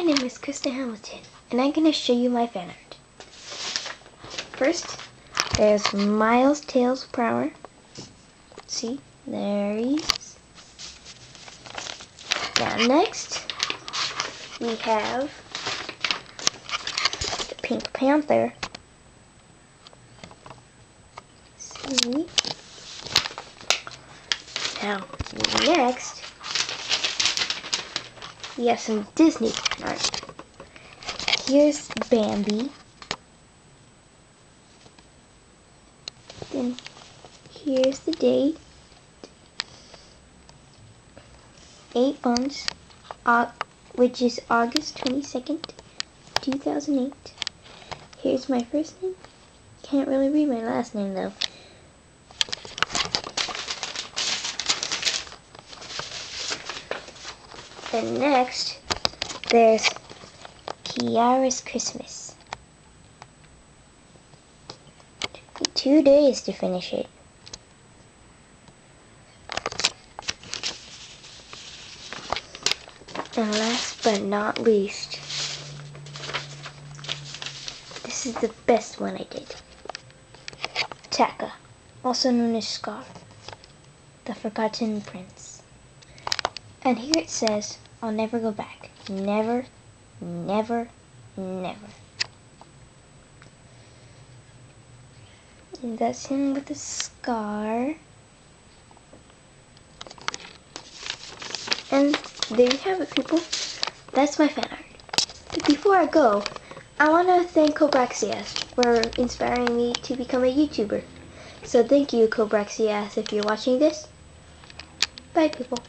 name is Krista Hamilton, and I'm going to show you my fan art. First, there's Miles Tails per Hour. See, there he is. Now next, we have the Pink Panther. See? Now, next, we have some Disney fan art. Here's Bambi. Then here's the date. 8 months, which is August 22nd, 2008. Here's my first name. Can't really read my last name though. And next, there's Kiara's Christmas. Took me 2 days to finish it. And last but not least, this is the best one I did. Taka, also known as Scar, the Forgotten Prince. And here it says, I'll never go back. Never, never, never. And that's him with a scar. And there you have it, people. That's my fan art. But before I go, I want to thank Cobraxias for inspiring me to become a YouTuber. So thank you, Cobraxias, if you're watching this. Bye, people.